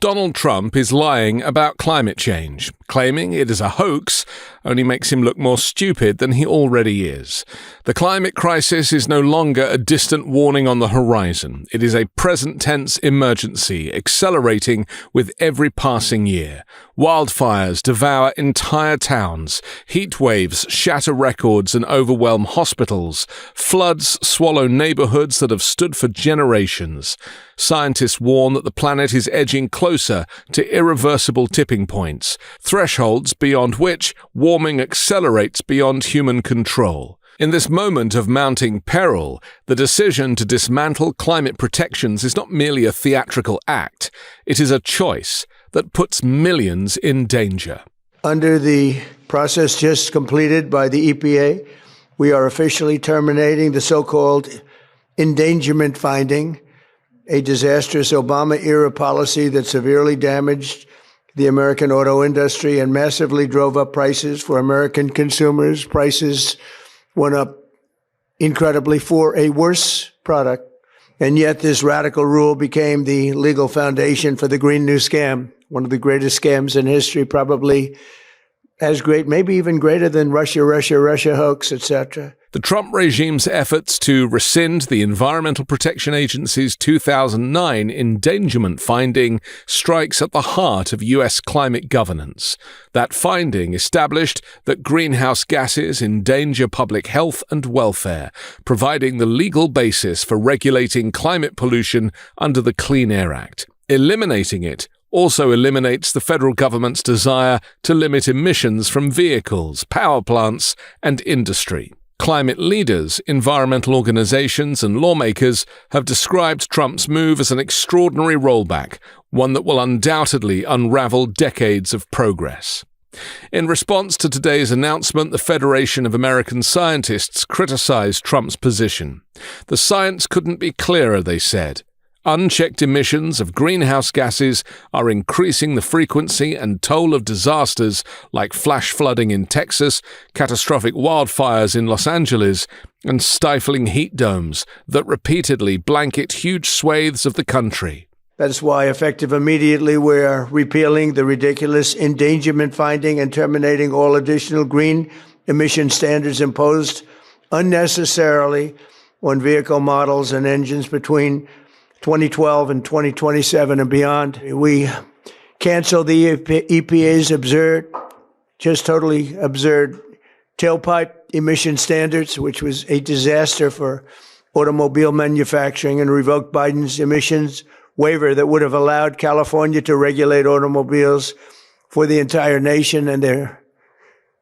Donald Trump is lying about climate change. Claiming it is a hoax only makes him look more stupid than he already is. The climate crisis is no longer a distant warning on the horizon. It is a present-tense emergency, accelerating with every passing year. Wildfires devour entire towns. Heatwaves shatter records and overwhelm hospitals. Floods swallow neighborhoods that have stood for generations. Scientists warn that the planet is edging closer to irreversible tipping points, thresholds beyond which warming accelerates beyond human control. In this moment of mounting peril, the decision to dismantle climate protections is not merely a theatrical act, it is a choice that puts millions in danger. Under the process just completed by the EPA, we are officially terminating the so-called endangerment finding, a disastrous Obama-era policy that severely damaged the American auto industry and massively drove up prices for American consumers. Prices went up incredibly for a worse product. And yet this radical rule became the legal foundation for the Green New Scam, one of the greatest scams in history, probably as great, maybe even greater than Russia hoax, etc. The Trump regime's efforts to rescind the Environmental Protection Agency's 2009 endangerment finding strikes at the heart of U.S. climate governance. That finding established that greenhouse gases endanger public health and welfare, providing the legal basis for regulating climate pollution under the Clean Air Act. Eliminating it also eliminates the federal government's desire to limit emissions from vehicles, power plants, and industry. Climate leaders, environmental organizations, and lawmakers have described Trump's move as an extraordinary rollback, one that will undoubtedly unravel decades of progress. In response to today's announcement, the Federation of American Scientists criticized Trump's position. The science couldn't be clearer, they said. Unchecked emissions of greenhouse gases are increasing the frequency and toll of disasters like flash flooding in Texas, catastrophic wildfires in Los Angeles, and stifling heat domes that repeatedly blanket huge swathes of the country. That's why, effective immediately, we are repealing the ridiculous endangerment finding and terminating all additional green emission standards imposed unnecessarily on vehicle models and engines between 2012 and 2027 and beyond. We cancel the EPA's totally absurd tailpipe emission standards, which was a disaster for automobile manufacturing, and revoked Biden's emissions waiver that would have allowed California to regulate automobiles for the entire nation, and they're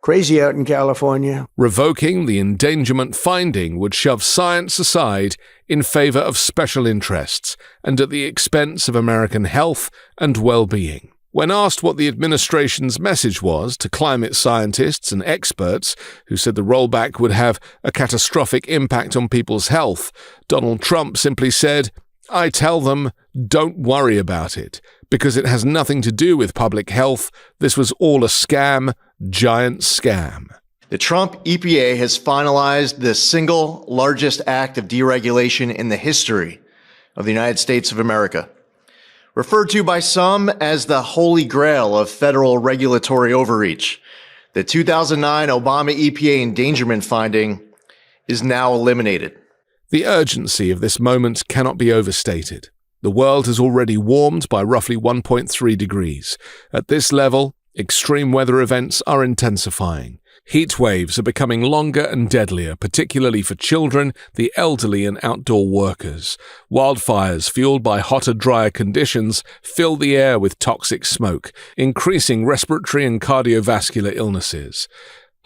crazy out in California. Revoking the endangerment finding would shove science aside in favor of special interests and at the expense of American health and well-being. When asked what the administration's message was to climate scientists and experts who said the rollback would have a catastrophic impact on people's health, Donald Trump simply said, "I tell them, don't worry about it, because it has nothing to do with public health. This was all a scam, giant scam." The Trump EPA has finalized the single largest act of deregulation in the history of the United States of America. Referred to by some as the holy grail of federal regulatory overreach, the 2009 Obama EPA endangerment finding is now eliminated. The urgency of this moment cannot be overstated. The world has already warmed by roughly 1.3 degrees. At this level, extreme weather events are intensifying. Heat waves are becoming longer and deadlier, particularly for children, the elderly, and outdoor workers. Wildfires, fueled by hotter, drier conditions, fill the air with toxic smoke, increasing respiratory and cardiovascular illnesses.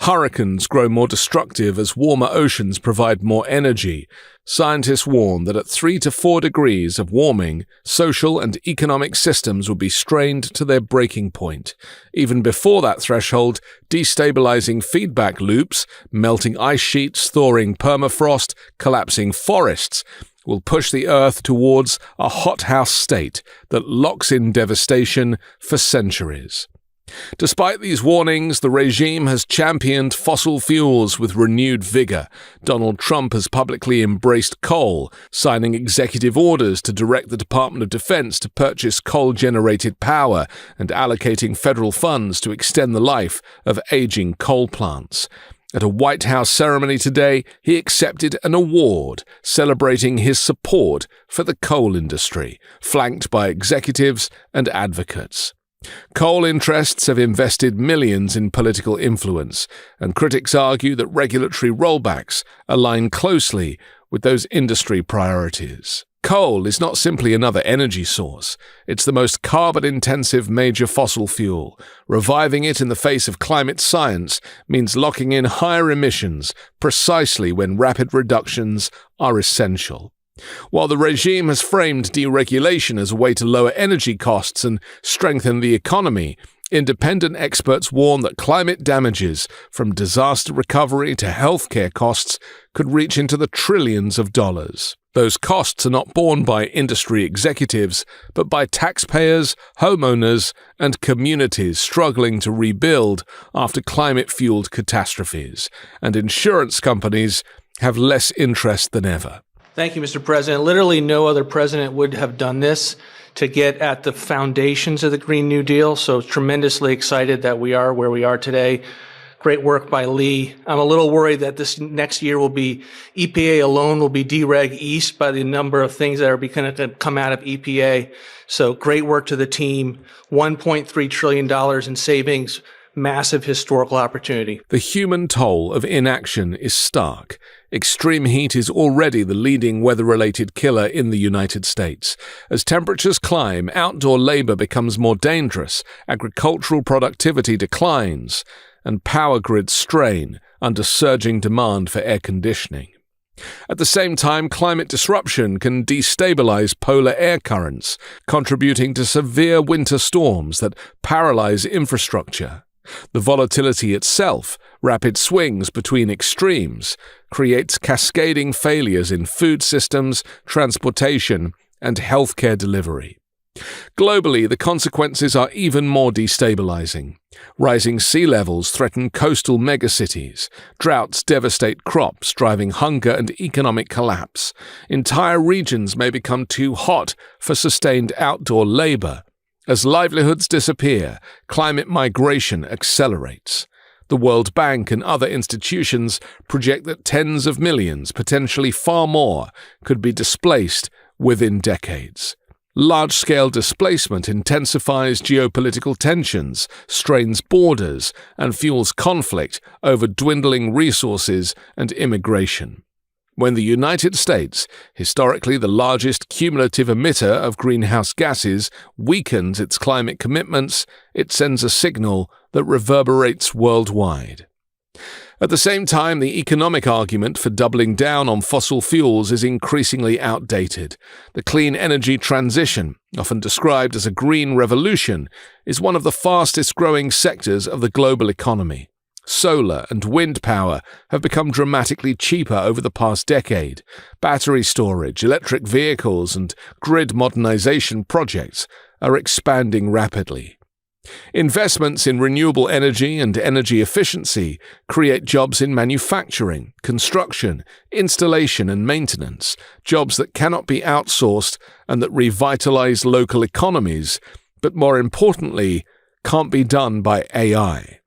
Hurricanes grow more destructive as warmer oceans provide more energy. Scientists warn that at 3 to 4 degrees of warming, social and economic systems will be strained to their breaking point. Even before that threshold, destabilizing feedback loops, melting ice sheets, thawing permafrost, collapsing forests, will push the Earth towards a hothouse state that locks in devastation for centuries. Despite these warnings, the regime has championed fossil fuels with renewed vigor. Donald Trump has publicly embraced coal, signing executive orders to direct the Department of Defense to purchase coal-generated power and allocating federal funds to extend the life of aging coal plants. At a White House ceremony today, he accepted an award celebrating his support for the coal industry, flanked by executives and advocates. Coal interests have invested millions in political influence, and critics argue that regulatory rollbacks align closely with those industry priorities. Coal is not simply another energy source. It's the most carbon-intensive major fossil fuel. Reviving it in the face of climate science means locking in higher emissions precisely when rapid reductions are essential. While the regime has framed deregulation as a way to lower energy costs and strengthen the economy, independent experts warn that climate damages, from disaster recovery to healthcare costs, could reach into the trillions of dollars. Those costs are not borne by industry executives, but by taxpayers, homeowners, and communities struggling to rebuild after climate-fueled catastrophes, and insurance companies have less interest than ever. Thank you, Mr. President. Literally no other president would have done this to get at the foundations of the Green New Deal, so tremendously excited that we are where we are today. Great work by Lee. I'm a little worried that this next year will be, EPA alone will be dereg east by the number of things that are going to come out of EPA. So great work to the team. $1.3 trillion in savings. Massive historical opportunity. The human toll of inaction is stark. Extreme heat is already the leading weather-related killer in the United States. As temperatures climb, outdoor labor becomes more dangerous, agricultural productivity declines, and power grids strain under surging demand for air conditioning. At the same time, climate disruption can destabilize polar air currents, contributing to severe winter storms that paralyze infrastructure. The volatility itself, rapid swings between extremes, creates cascading failures in food systems, transportation, and healthcare delivery. Globally, the consequences are even more destabilizing. Rising sea levels threaten coastal megacities. Droughts devastate crops, driving hunger and economic collapse. Entire regions may become too hot for sustained outdoor labor. As livelihoods disappear, climate migration accelerates. The World Bank and other institutions project that tens of millions, potentially far more, could be displaced within decades. Large-scale displacement intensifies geopolitical tensions, strains borders, and fuels conflict over dwindling resources and immigration. When the United States, historically the largest cumulative emitter of greenhouse gases, weakens its climate commitments, it sends a signal that reverberates worldwide. At the same time, the economic argument for doubling down on fossil fuels is increasingly outdated. The clean energy transition, often described as a green revolution, is one of the fastest-growing sectors of the global economy. Solar and wind power have become dramatically cheaper over the past decade. Battery storage, electric vehicles, and grid modernization projects are expanding rapidly. Investments in renewable energy and energy efficiency create jobs in manufacturing, construction, installation, and maintenance, jobs that cannot be outsourced and that revitalize local economies, but more importantly, can't be done by AI.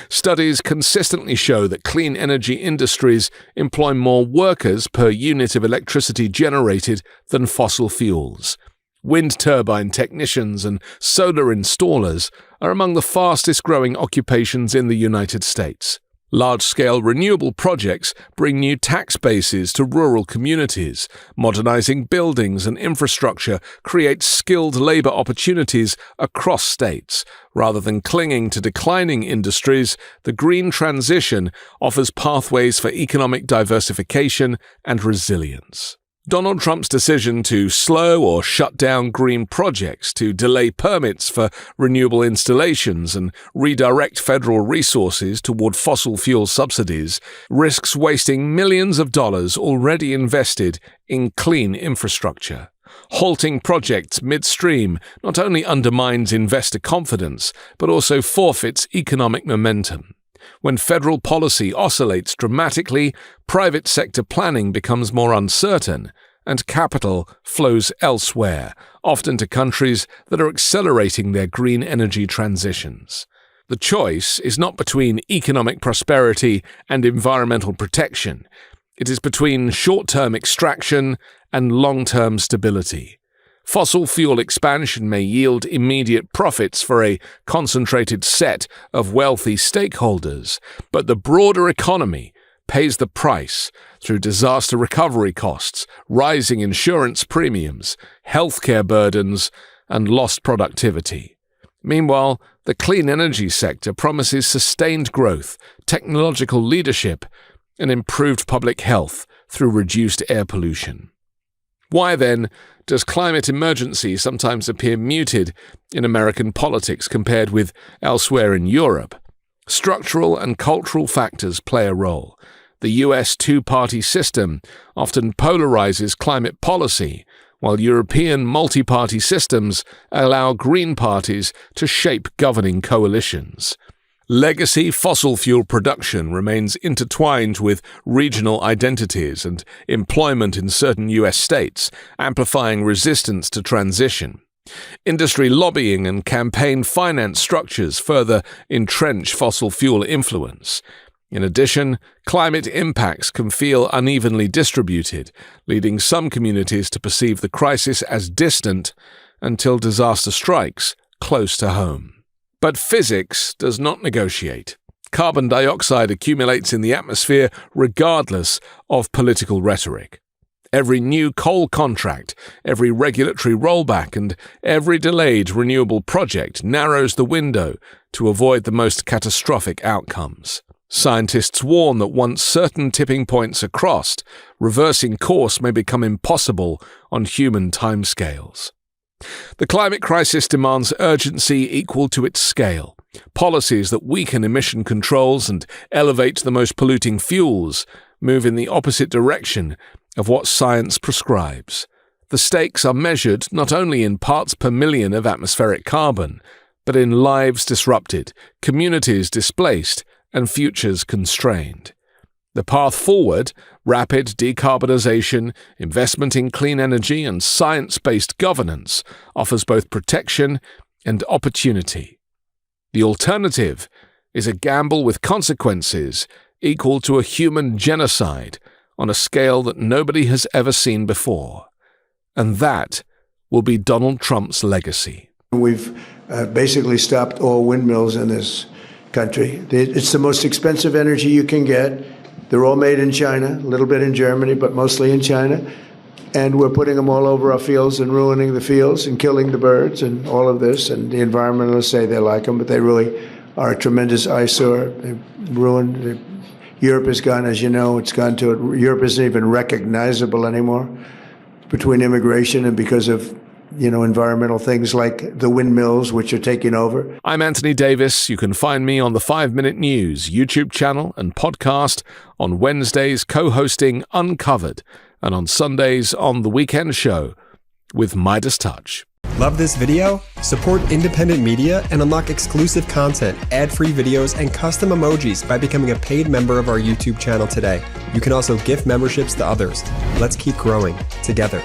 Studies consistently show that clean energy industries employ more workers per unit of electricity generated than fossil fuels. Wind turbine technicians and solar installers are among the fastest-growing occupations in the United States. Large-scale renewable projects bring new tax bases to rural communities. Modernizing buildings and infrastructure creates skilled labor opportunities across states. Rather than clinging to declining industries, the green transition offers pathways for economic diversification and resilience. Donald Trump's decision to slow or shut down green projects, to delay permits for renewable installations and redirect federal resources toward fossil fuel subsidies risks wasting millions of dollars already invested in clean infrastructure. halting projects midstream not only undermines investor confidence, but also forfeits economic momentum. When federal policy oscillates dramatically, private sector planning becomes more uncertain, and capital flows elsewhere, often to countries that are accelerating their green energy transitions. The choice is not between economic prosperity and environmental protection. It is between short-term extraction and long-term stability. Fossil fuel expansion may yield immediate profits for a concentrated set of wealthy stakeholders, but the broader economy pays the price through disaster recovery costs, rising insurance premiums, healthcare burdens, and lost productivity. Meanwhile, the clean energy sector promises sustained growth, technological leadership, and improved public health through reduced air pollution. Why, then, does climate emergency sometimes appear muted in American politics compared with elsewhere in Europe? Structural and cultural factors play a role. The US two-party system often polarizes climate policy, while European multi-party systems allow green parties to shape governing coalitions. Legacy fossil fuel production remains intertwined with regional identities and employment in certain US states, amplifying resistance to transition. Industry lobbying and campaign finance structures further entrench fossil fuel influence. In addition, climate impacts can feel unevenly distributed, leading some communities to perceive the crisis as distant until disaster strikes close to home. But physics does not negotiate. Carbon dioxide accumulates in the atmosphere regardless of political rhetoric. Every new coal contract, every regulatory rollback, and every delayed renewable project narrows the window to avoid the most catastrophic outcomes. Scientists warn that once certain tipping points are crossed, reversing course may become impossible on human timescales. The climate crisis demands urgency equal to its scale. Policies that weaken emission controls and elevate the most polluting fuels move in the opposite direction of what science prescribes. The stakes are measured not only in parts per million of atmospheric carbon, but in lives disrupted, communities displaced, and futures constrained. The path forward, rapid decarbonization, investment in clean energy, and science-based governance, offers both protection and opportunity. The alternative is a gamble with consequences equal to a human genocide on a scale that nobody has ever seen before. And that will be Donald Trump's legacy. We've basically stopped all windmills in this country. It's the most expensive energy you can get. They're all made in China, a little bit in Germany, but mostly in China. And we're putting them all over our fields and ruining the fields and killing the birds and all of this. And the environmentalists say they like them, but they really are a tremendous eyesore. They've ruined. Europe has gone, as you know, Europe isn't even recognizable anymore between immigration and because of environmental things like the windmills, which are taking over. I'm Anthony Davis. You can find me on the 5 Minute News YouTube channel and podcast, on Wednesdays co-hosting Uncovered, and on Sundays on The Weekend Show with MeidasTouch. Love this video? Support independent media and unlock exclusive content, ad-free videos, and custom emojis by becoming a paid member of our YouTube channel today. You can also gift memberships to others. Let's keep growing together.